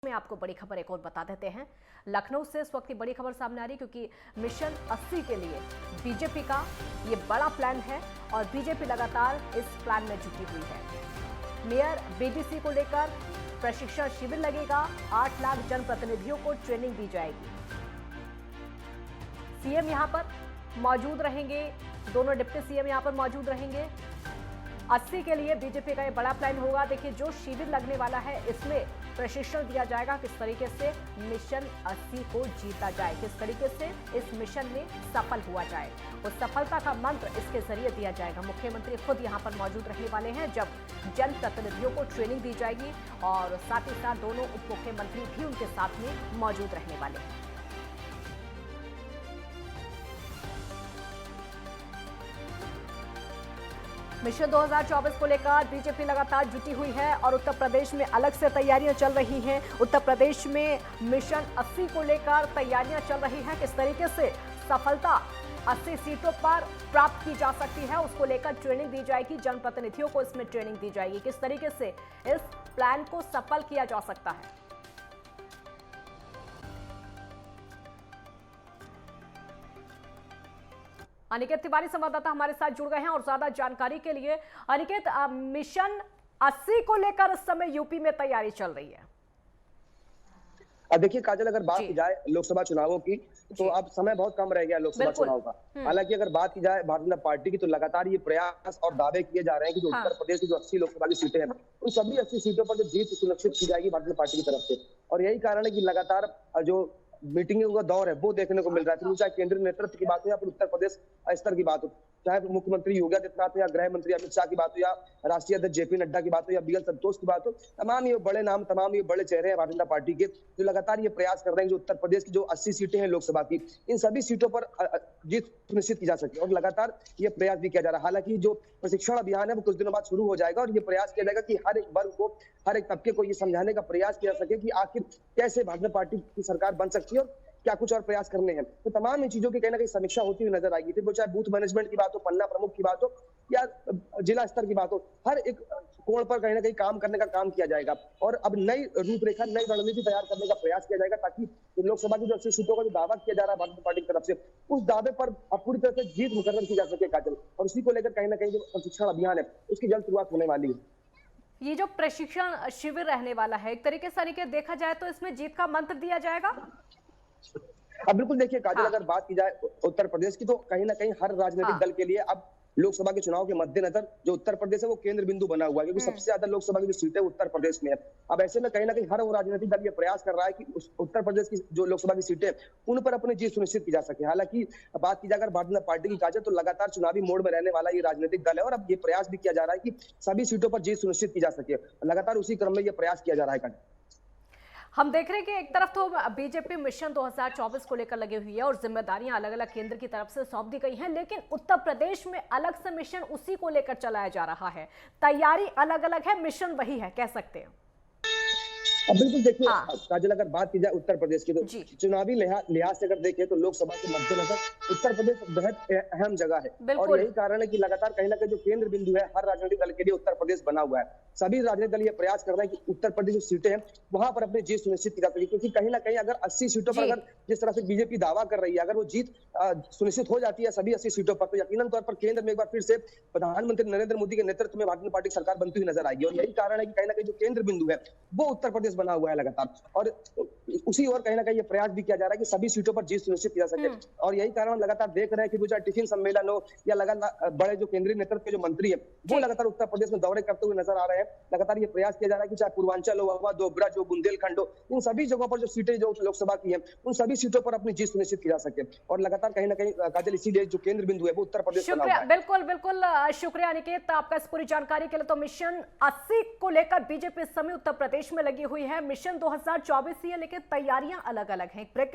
में आपको बड़ी खबर एक और बता देते हैं। लखनऊ से इस वक्त की बड़ी खबर सामने आ रही क्योंकि मिशन 80 के लिए बीजेपी का ये बड़ा प्लान है और बीजेपी लगातार इस प्लान में जुटी हुई है। मेयर बीडीसी को लेकर प्रशिक्षण शिविर लगेगा, 8 लाख जनप्रतिनिधियों को ट्रेनिंग दी जाएगी। सीएम यहां पर मौजूद रहेंगे, दोनों डिप्टी सीएम यहां पर मौजूद रहेंगे। 80 के लिए बीजेपी का ये बड़ा प्लान होगा। देखिए, जो शिविर लगने वाला है इसमें प्रशिक्षण दिया जाएगा किस तरीके से मिशन 80 को जीता जाए, किस तरीके से इस मिशन में सफल हुआ जाए। उस सफलता का मंत्र इसके जरिए दिया जाएगा। मुख्यमंत्री खुद यहां पर मौजूद रहने वाले हैं जब जनप्रतिनिधियों को ट्रेनिंग दी जाएगी और साथ ही साथ दोनों उप मुख्यमंत्री भी उनके साथ में मौजूद रहने वाले हैं। मिशन 2024 को लेकर बीजेपी लगातार जुटी हुई है और उत्तर प्रदेश में अलग से तैयारियां चल रही हैं। उत्तर प्रदेश में मिशन 80 को लेकर तैयारियां चल रही हैं। किस तरीके से सफलता 80 सीटों पर प्राप्त की जा सकती है, उसको लेकर ट्रेनिंग दी जाएगी, जनप्रतिनिधियों को इसमें ट्रेनिंग दी जाएगी। किस तरीके से इस प्लान को सफल किया जा सकता है। अनिकेत तिवारी संवाददाता हमारे साथ जुड़ गए हैं और ज्यादा जानकारी के लिए। अनिकेत, मिशन 80 को लेकर इस समय यूपी में तैयारी चल रही है। देखिए काजल, अगर बात की जाए लोकसभा चुनावों की तो अब समय बहुत कम रह गया लोकसभा चुनाव का। हालांकि अगर बात की जाए भारतीय जनता पार्टी की तो लगातार ये प्रयास और दावे किए जा रहे हैं कि जो उत्तर प्रदेश की जो 80 लोकसभा की सीटें हैं उन सभी 80 सीटों पर जो जीत सुनिश्चित की जाएगी भारतीय जनता पार्टी की तरफ से। और यही कारण है कि लगातार जो मीटिंगों का दौर है वो देखने को मिल रहा है। चाहे केंद्रीय नेतृत्व की बात हो या फिर उत्तर प्रदेश स्तर की बात हो, चाहे मुख्यमंत्री योगी आदित्यनाथ हो या गृह मंत्री अमित शाह की बात हो या राष्ट्रीय अध्यक्ष जेपी नड्डा की बात हो या बीएल संतोष की बात हो, तमाम ये बड़े नाम, तमाम ये बड़े चेहरे हैं भारतीय जनता पार्टी के जो लगातार ये प्रयास कर रहे हैं जो उत्तर प्रदेश की जो 80 सीटें हैं लोकसभा की, इन सभी सीटों पर जीत सुनिश्चित की जा सके और लगातार ये प्रयास भी किया जा रहा है। हालांकि जो प्रशिक्षण अभियान है वो कुछ दिनों बाद शुरू हो जाएगा और ये प्रयास किया जाएगा कि हर एक वर्ग को, हर एक तबके को ये समझाने का प्रयास किया जा सके कि आखिर कैसे भारतीय जनता पार्टी की सरकार बन सकती है और क्या कुछ और प्रयास करने हैं। तो तमाम इन चीजों की कहीं ना कहीं समीक्षा होती हुई नजर आएगी। फिर वो चाहे बूथ मैनेजमेंट की बात हो, पन्ना प्रमुख की बात हो या जिला स्तर की बात हो, हर एक कोण पर कहीं ना कहीं काम करने का काम किया जाएगा और अब नई रूपरेखा, नई रणनीति तैयार करने का प्रयास किया जाएगा ताकि लोकसभा की जो 80 सीटों का जो दावा किया जा रहा है भारतीय जनता पार्टी की तरफ से, उस दावे पर पूरी तरह से जीत मुकर्रर की जा सके काजल। और उसी को लेकर कहीं ना कहीं जो प्रशिक्षण अभियान है उसकी जल्द शुरुआत होने वाली है। ये जो प्रशिक्षण शिविर रहने वाला है, एक तरीके से अनिकेत देखा जाए तो इसमें जीत का मंत्र दिया जाएगा। अब बिल्कुल देखिए काजल, अगर बात की जाए उत्तर प्रदेश की तो कहीं ना कहीं हर राजनीतिक दल के लिए अब लोकसभा के चुनाव के मद्देनजर जो उत्तर प्रदेश है वो केंद्र बिंदु बना हुआ है क्योंकि सबसे ज्यादा लोकसभा की जो सीटें उत्तर प्रदेश में है। अब ऐसे में कहीं ना कहीं हर वो राजनीतिक दल ये प्रयास कर रहा है कि उत्तर प्रदेश की जो लोकसभा की सीटें उन पर अपनी जीत सुनिश्चित की जा सके। हालांकि बात की जाए अगर भारतीय जनता पार्टी की काजल तो लगातार चुनावी मोड में रहने वाला ये राजनीतिक दल है और अब ये प्रयास भी किया जा रहा है कि सभी सीटों पर जीत सुनिश्चित की जा सके। लगातार उसी क्रम में ये प्रयास किया जा रहा है काजल। हम देख रहे हैं कि एक तरफ तो बीजेपी मिशन 2024 को लेकर लगी हुई है और जिम्मेदारियां अलग अलग केंद्र की तरफ से सौंप दी गई हैं, लेकिन उत्तर प्रदेश में अलग से मिशन उसी को लेकर चलाया जा रहा है। तैयारी अलग अलग है, मिशन वही है, कह सकते हैं। अब बिल्कुल देखिए काजल, अगर बात की जाए उत्तर प्रदेश की तो चुनावी लिहाज से अगर देखें तो लोकसभा के मद्देनजर उत्तर प्रदेश बेहद अहम जगह है और यही कारण है कि लगातार कहीं ना कहीं जो केंद्र बिंदु है हर राजनीतिक दल के लिए उत्तर प्रदेश बना हुआ है। सभी राजनीतिक दल ये प्रयास कर रहे हैं कि उत्तर प्रदेश जो सीटें हैं वहां पर अपनी जीत सुनिश्चित की जा सके क्योंकि कहीं ना कहीं अगर 80 सीटों पर अगर जिस तरह से बीजेपी दावा कर रही है, अगर वो जीत सुनिश्चित हो जाती है सभी 80 सीटों पर तो यकीनन तौर पर केंद्र में एक बार फिर से प्रधानमंत्री नरेंद्र मोदी के नेतृत्व में भारतीय जनता पार्टी की सरकार बनती हुई नजर आएगी। और यही कारण है कि कहीं ना कहीं जो केंद्र बिंदु है वो उत्तर प्रदेश बना हुआ है लगातार और उसी ओर कहीं ना कहीं ये प्रयास भी किया जा रहा है कि सभी सीटों पर जीत सुनिश्चित किया जा सके। और यही कारण हम लगातार देख रहे हैं कि वो चाहे टिफिन सम्मेलन हो या लगातार बड़े जो केंद्रीय नेतृत्व के जो मंत्री है वो लगातार उत्तर प्रदेश में दौरे करते हुए नजर आ रहे हैं। लगातार ये प्रयास किया जा रहा है कि चाहे पूर्वांचल हो, अवध हो, ब्रज हो, बुंदेलखंड हो, इन सभी जगहों पर जो सीटें जो लोकसभा की हैं उन सभी सीटों पर अपनी जीत सुनिश्चित की जा सके और लगातार कहीं ना कहीं काजल इसीलिए जो केंद्र बिंदु है वो उत्तर प्रदेश बना हुआ है। बिल्कुल बिल्कुल, शुक्रिया अनिकेत आपका इस पूरी जानकारी के लिए। तो मिशन 80 को लेकर बीजेपी इस समय उत्तर प्रदेश में लगी हुई है। मिशन 2024 ही है लेकिन तैयारियां अलग अलग हैं।